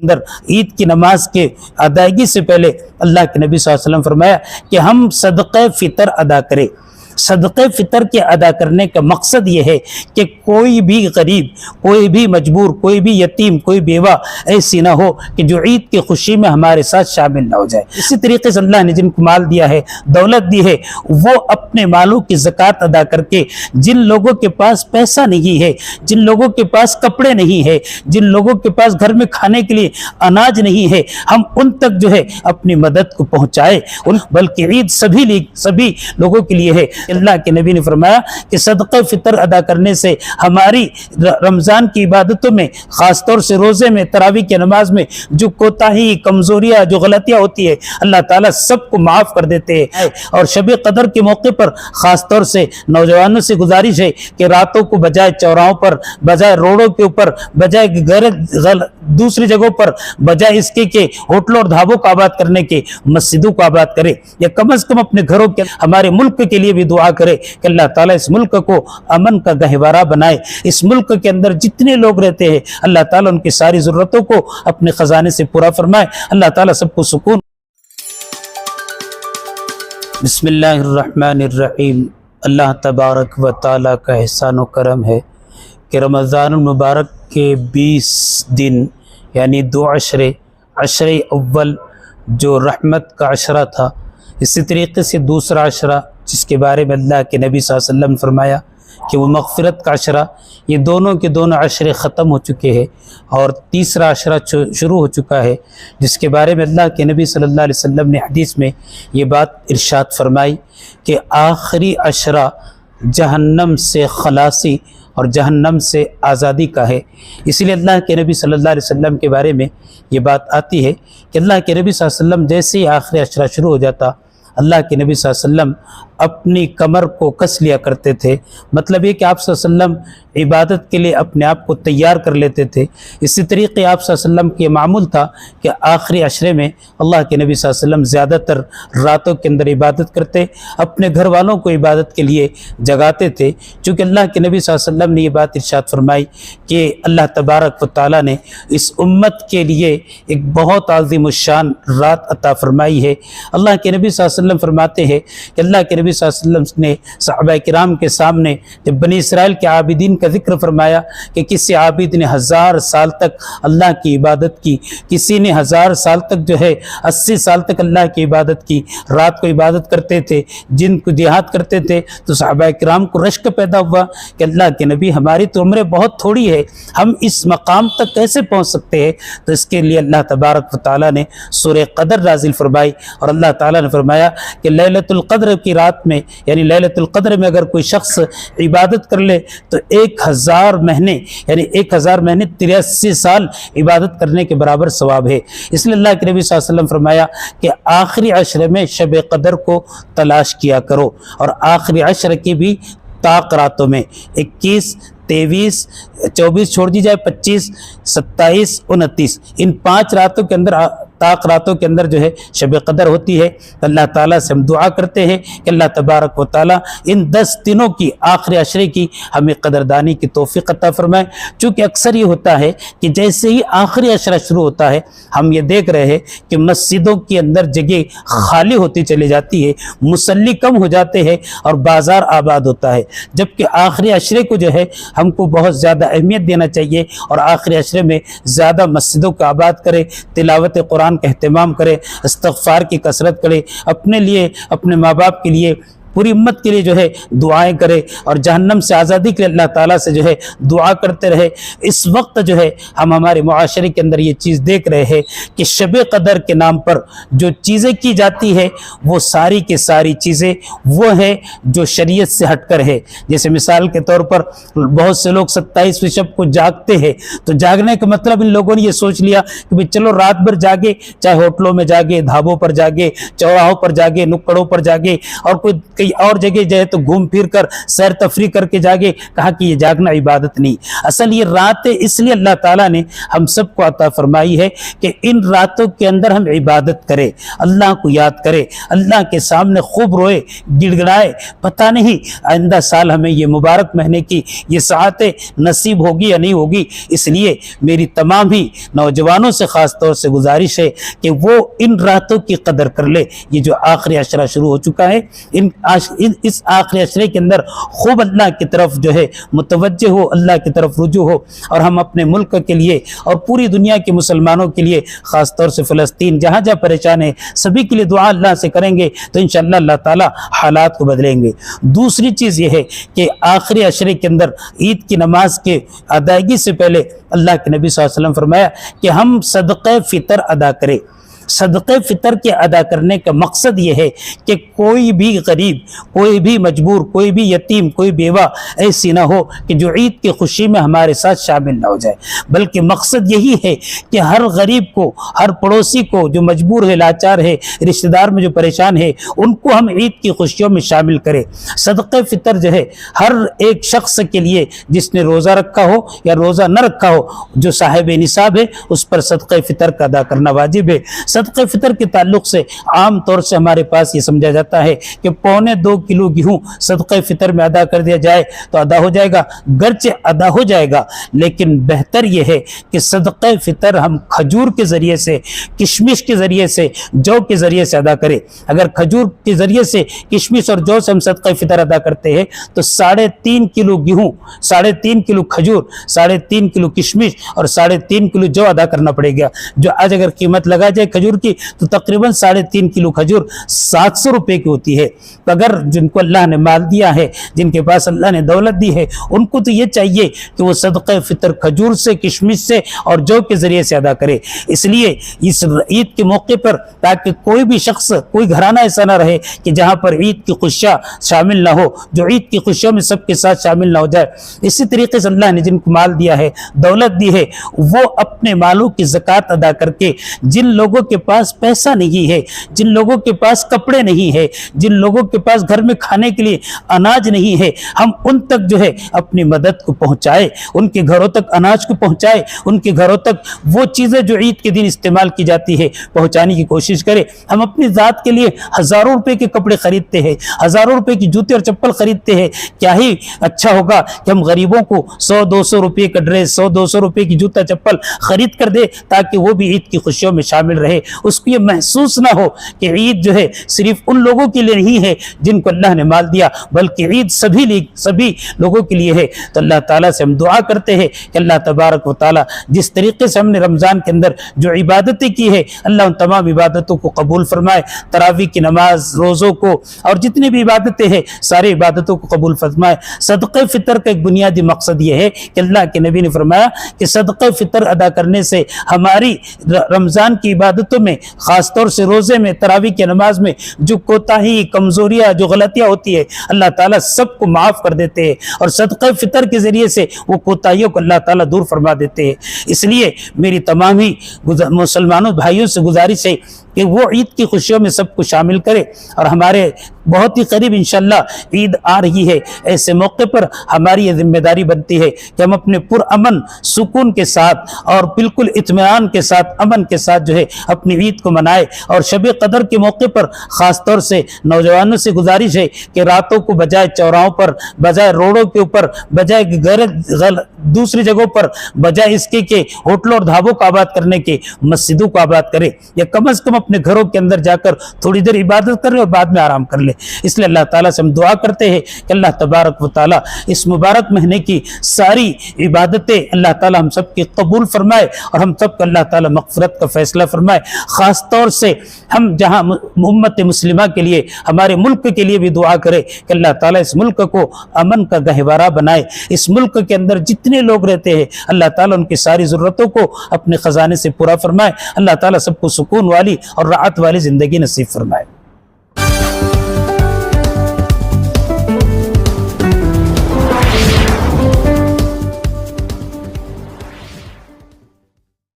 اندر عید کی نماز کے ادائیگی سے پہلے اللہ کے نبی صلی اللہ علیہ وسلم فرمایا کہ ہم صدقہ فطر ادا کریں۔ صدقہ فطر کے ادا کرنے کا مقصد یہ ہے کہ کوئی بھی غریب، کوئی بھی مجبور، کوئی بھی یتیم، کوئی بیوہ ایسی نہ ہو کہ جو عید کی خوشی میں ہمارے ساتھ شامل نہ ہو جائے۔ اسی طریقے سے اللہ نے جن کو مال دیا ہے، دولت دی ہے، وہ اپنے مالوں کی زکوٰۃ ادا کر کے جن لوگوں کے پاس پیسہ نہیں ہے، جن لوگوں کے پاس کپڑے نہیں ہے، جن لوگوں کے پاس گھر میں کھانے کے لیے اناج نہیں ہے، ہم ان تک جو ہے اپنی مدد کو پہنچائے۔ بلکہ عید سبھی لوگوں کے لیے ہے۔ اللہ کے نبی نے فرمایا کہ صدقہ فطر ادا کرنے سے ہماری رمضان کی عبادتوں میں، خاص طور سے روزے میں، تراویح کی نماز میں جو کوتاہی، کمزوریاں، جو غلطیاں ہوتی ہے، اللہ تعالیٰ سب کو معاف کر دیتے ہیں۔ اور شب قدر کے موقع پر خاص طور سے نوجوانوں سے گزارش ہے کہ راتوں کو بجائے چوراہوں پر، بجائے روڈوں کے اوپر، بجائے دوسری جگہوں پر، بجائے اس کے کہ ہوٹلوں اور ڈھابوں کو آباد کرنے کے، مسجدوں کو آباد کرے، یا کم از کم اپنے گھروں کے، ہمارے ملک کے لیے بھی دعا کرے کہ اللہ تعالیٰ اس ملک کو امن کا گہوارہ بنائے۔ اس ملک کے اندر جتنے لوگ رہتے ہیں اللہ تعالیٰ ان کی ساری ضرورتوں کو اپنے خزانے سے پورا فرمائے۔ اللہ تعالیٰ سب کو سکون۔ بسم اللہ الرحمن الرحیم۔ اللہ تبارک و تعالیٰ کا احسان و کرم ہے کہ رمضان المبارک کے 20 دن یعنی 2 عشرے اول جو رحمت کا عشرہ تھا، اسی طریقے سے دوسرا عشرہ جس کے بارے میں اللہ کے نبی صلی اللہ علیہ وسلم نے فرمایا کہ وہ مغفرت کا عشرہ، یہ دونوں کے دونوں عشرے ختم ہو چکے ہیں، اور تیسرا عشرہ شروع ہو چکا ہے، جس کے بارے میں اللہ کے نبی صلی اللہ علیہ وسلم نے حدیث میں یہ بات ارشاد فرمائی کہ آخری عشرہ جہنم سے خلاصی اور جہنم سے آزادی کا ہے۔ اسی لیے اللہ کے نبی صلی اللہ علیہ وسلم کے بارے میں یہ بات آتی ہے کہ اللہ کے نبی صلی اللہ علیہ وسلم جیسے ہی آخری عشرہ شروع ہو جاتا، اللہ کے نبی صلی اللہ علیہ وسلم اپنی کمر کو کس لیا کرتے تھے۔ مطلب یہ کہ آپ صلی اللہ علیہ وسلم عبادت کے لیے اپنے آپ کو تیار کر لیتے تھے۔ اسی طریقے آپ صلی اللہ علیہ وسلم کے معمول تھا کہ آخری عشرے میں اللہ کے نبی صلی اللہ علیہ وسلم زیادہ تر راتوں کے اندر عبادت کرتے، اپنے گھر والوں کو عبادت کے لیے جگاتے تھے، چونکہ اللہ کے نبی صلی اللہ علیہ وسلم نے یہ بات ارشاد فرمائی کہ اللہ تبارک و تعالیٰ نے اس امت کے لیے ایک بہت عظیم الشان رات عطا فرمائی ہے۔ اللہ کے نبی صلی اللہ علیہ وسلم فرماتے ہیں کہ اللہ کے نبی صلی اللہ علیہ وسلم نے صحابہ کرام کے سامنے جب بنی اسرائیل کے عابدین کا ذکر فرمایا کہ کسی عابد نے 1000 سال تک اللہ کی عبادت کی، کسی نے 1000 سال تک جو ہے 80 سال تک اللہ کی عبادت کی، رات کو عبادت کرتے تھے، جن کو جہاد کرتے تھے، تو صحابہ کرام کو رشک پیدا ہوا کہ اللہ کے نبی ہماری تو عمریں بہت تھوڑی ہے، ہم اس مقام تک کیسے پہنچ سکتے ہیں؟ تو اس کے لیے اللہ تبارک و تعالیٰ نے سورہ قدر نازل فرمائی، اور اللہ تعالیٰ نے فرمایا کہ لیلۃ القدر کی رات میں یعنی لیلۃ القدر میں اگر کوئی شخص عبادت کر لے تو 1000 مہینے یعنی 1000 مہینے 83 سال عبادت کرنے کے برابر ثواب ہے۔ اس لیے اللہ کے نبی صلی اللہ علیہ وسلم فرمایا کہ آخری عشرے میں شب قدر کو تلاش کیا کرو، اور آخری عشرے کی بھی طاق راتوں میں 21، 23، 24 چھوڑ دی جائے، 25، 27، 29 ان 5 راتوں کے اندر، طاق راتوں کے اندر جو ہے شب قدر ہوتی ہے۔ اللہ تعالیٰ سے ہم دعا کرتے ہیں کہ اللہ تبارک و تعالیٰ ان 10 دنوں کی آخری عشرے کی ہمیں قدردانی کی توفیق عطا فرمائے۔ چونکہ اکثر یہ ہوتا ہے کہ جیسے ہی آخری عشرہ شروع ہوتا ہے ہم یہ دیکھ رہے ہیں کہ مسجدوں کے اندر جگہ خالی ہوتی چلی جاتی ہے، مصلی کم ہو جاتے ہیں اور بازار آباد ہوتا ہے، جبکہ آخری عشرے کو جو ہے ہم کو بہت زیادہ اہمیت دینا چاہیے، اور آخری عشرے میں زیادہ مسجدوں کو آباد کرے، تلاوت قرآن کا اہتمام کرے، استغفار کی کثرت کرے، اپنے لیے، اپنے ماں باپ کے لیے، پوری امت کے لیے جو ہے دعائیں کرے، اور جہنم سے آزادی کے لیے اللہ تعالیٰ سے جو ہے دعا کرتے رہے۔ اس وقت جو ہے ہم ہمارے معاشرے کے اندر یہ چیز دیکھ رہے ہیں کہ شب قدر کے نام پر جو چیزیں کی جاتی ہے وہ ساری کی ساری چیزیں وہ ہیں جو شریعت سے ہٹ کر ہے۔ جیسے مثال کے طور پر بہت سے لوگ 27ویں شب کو جاگتے ہیں، تو جاگنے کا مطلب ان لوگوں نے یہ سوچ لیا کہ بھئی چلو رات بھر جاگے، چاہے ہوٹلوں میں جاگے، ڈھابوں پر جاگے، چوراہوں پر جاگے، نکڑوں پر جاگے، اور کوئی کئی اور جگہ جو ہے تو گھوم پھر کر سیر تفریح کر کے جاگے، کہا کہ یہ جاگنا عبادت نہیں۔ اصل یہ راتیں اس لیے اللہ تعالیٰ نے ہم سب کو عطا فرمائی ہے کہ ان راتوں کے اندر ہم عبادت کرے، اللہ کو یاد کرے، اللہ کے سامنے خوب روئے گڑ گڑائے۔ پتہ نہیں آئندہ سال ہمیں یہ مبارک مہینے کی یہ ساعتیں نصیب ہوگی یا نہیں ہوگی۔ اس لیے میری تمام ہی نوجوانوں سے خاص طور سے گزارش ہے کہ وہ ان راتوں کی قدر کر لے۔ یہ جو آخری عشرہ شروع ہو چکا ہے، اس آخری عشرے کے اندر خوب اللہ کی طرف جو ہے متوجہ ہو، اللہ کی طرف رجوع ہو، اور ہم اپنے ملک کے لیے اور پوری دنیا کے مسلمانوں کے لیے، خاص طور سے فلسطین جہاں جہاں پریشان ہے، سبھی کے لیے دعا اللہ سے کریں گے تو انشاءاللہ اللہ تعالی حالات کو بدلیں گے۔ دوسری چیز یہ ہے کہ آخری عشرے کے اندر عید کی نماز کے ادائیگی سے پہلے اللہ کے نبی صلی اللہ علیہ وسلم فرمایا کہ ہم صدقہ فطر ادا کریں۔ صدقہ فطر کے ادا کرنے کا مقصد یہ ہے کہ کوئی بھی غریب، کوئی بھی مجبور، کوئی بھی یتیم، کوئی بیوہ ایسی نہ ہو کہ جو عید کی خوشی میں ہمارے ساتھ شامل نہ ہو جائے، بلکہ مقصد یہی ہے کہ ہر غریب کو، ہر پڑوسی کو جو مجبور ہے، لاچار ہے، رشتہ دار میں جو پریشان ہے، ان کو ہم عید کی خوشیوں میں شامل کریں۔ صدقہ فطر جو ہے ہر ایک شخص کے لیے جس نے روزہ رکھا ہو یا روزہ نہ رکھا ہو، جو صاحب نصاب ہے اس پر صدقہ فطر کا ادا کرنا واجب ہے۔ صدقہ فطر کے تعلق سے عام طور سے ہمارے پاس یہ سمجھا جاتا ہے کہ 1.25 کلو گیہوں صدقہ فطر میں ادا کر دیا جائے تو ادا ہو جائے گا، گرچہ ادا ہو جائے گا، لیکن بہتر یہ ہے کہ صدقہ فطر ہم کھجور کے ذریعے سے، کشمش کے ذریعے سے، جو کے ذریعے سے ادا کریں۔ اگر کھجور کے ذریعے سے، کشمش اور جو سے ہم صدقہ فطر ادا کرتے ہیں تو 3.5 کلو گیہوں، 3.5 کلو کھجور، 3.5 کلو کشمش اور 3.5 کلو جو ادا کرنا پڑے گا۔ جو آج اگر قیمت لگا جائے کھجور کی تو تقریباً 3.5 کلو کھجور 700 روپے کی ہوتی ہے۔ تو اگر جن کو اللہ نے مال دیا ہے، جن کے پاس اللہ نے دولت دی ہے، ان کو تو یہ چاہیے کہ وہ صدقہ فطر کھجور سے، کشمش سے اور جو کے ذریعے سے ادا کرے۔ اس لیے اس عید کے موقع پر تاکہ کوئی بھی شخص، کوئی گھرانہ ایسا نہ رہے کہ جہاں پر عید کی خوشیاں شامل نہ ہو، جو عید کی خوشیوں میں سب کے ساتھ شامل نہ ہو جائے۔ اسی طریقے سے اللہ نے جن کو مال دیا ہے، دولت دی ہے، وہ اپنے مالوں کی زکوٰۃ ادا کر کے جن لوگوں کے پاس پیسہ نہیں ہے، جن لوگوں کے پاس کپڑے نہیں ہے، جن لوگوں کے پاس گھر میں کھانے کے لیے اناج نہیں ہے، ہم ان تک جو ہے اپنی مدد کو پہنچائے، ان کے گھروں تک اناج کو پہنچائے، ان کے گھروں تک وہ چیزیں جو عید کے دن استعمال کی جاتی ہے پہنچانے کی کوشش کرے۔ ہم اپنی ذات کے لیے ہزاروں روپے کے کپڑے خریدتے ہیں، ہزاروں روپے کی جوتے اور چپل خریدتے ہیں، کیا ہی اچھا ہوگا کہ ہم غریبوں کو 100-200 روپے کا ڈریس، 100-200 روپے کی جوتا چپل خرید کر دے تاکہ وہ بھی عید کی خوشیوں میں شامل رہے، اس کو یہ محسوس نہ ہو کہ عید جو ہے صرف ان لوگوں کے لیے نہیں ہے جن کو اللہ نے مال دیا، بلکہ عید سبھی لوگوں کے لیے ہے۔ تو اللہ تعالیٰ سے ہم دعا کرتے ہیں کہ اللہ تبارک و تعالیٰ جس طریقے سے ہم نے رمضان کے اندر جو عبادتیں کی ہے، اللہ ان تمام عبادتوں کو قبول فرمائے، تراویح کی نماز، روزوں کو اور جتنی بھی عبادتیں ہیں ساری عبادتوں کو قبول فرمائے۔ صدقہ فطر کا ایک بنیادی مقصد یہ ہے کہ اللہ کے نبی نے فرمایا کہ صدقہ فطر ادا کرنے سے ہماری رمضان کی عبادتوں میں، خاص طور سے روزے میں، تراویح کی نماز میں جو کوتاہی، کمزوریاں، جو غلطیاں ہوتی ہے، اللہ تعالیٰ سب کو معاف کر دیتے ہیں، اور صدقہ فطر کے ذریعے سے وہ کوتاہیوں کو اللہ تعالیٰ دور فرما دیتے ہیں۔ اس لیے میری تمام ہی مسلمانوں بھائیوں سے گزارش ہے کہ وہ عید کی خوشیوں میں سب کو شامل کرے، اور ہمارے بہت ہی قریب انشاءاللہ عید آ رہی ہے، ایسے موقع پر ہماری یہ ذمہ داری بنتی ہے کہ ہم اپنے پرامن سکون کے ساتھ اور بالکل اطمینان کے ساتھ، امن کے ساتھ جو ہے اپنی عید کو منائے۔ اور شب قدر کے موقع پر خاص طور سے نوجوانوں سے گزارش ہے کہ راتوں کو بجائے چوراہوں پر، بجائے روڈوں کے اوپر، بجائے دوسری جگہوں پر، بجائے اس کے کہ ہوٹلوں اور ڈھابوں کو آباد کرنے کے، مسجدوں کو آباد کرے، یا کم از کم اپنے گھروں کے اندر جا کر تھوڑی دیر عبادت کرے اور بعد میں آرام کر لے۔ اس لیے اللہ تعالیٰ سے ہم دعا کرتے ہیں کہ اللہ تبارک و تعالیٰ اس مبارک مہینے کی ساری عبادتیں اللہ تعالیٰ ہم سب کی قبول فرمائے، اور ہم سب کو اللہ تعالیٰ مغفرت کا فیصلہ فرمائے۔ خاص طور سے ہم جہاں امت مسلمہ کے لیے، ہمارے ملک کے لیے بھی دعا کرے کہ اللہ تعالیٰ اس ملک کو امن کا گہوارہ بنائے۔ اس ملک کے اندر جتنے لوگ رہتے ہیں اللہ تعالیٰ ان کی ساری ضرورتوں کو اپنے خزانے سے پورا فرمائے۔ اللہ تعالیٰ سب کو سکون والی اور راحت والی زندگی نصیب فرمائے۔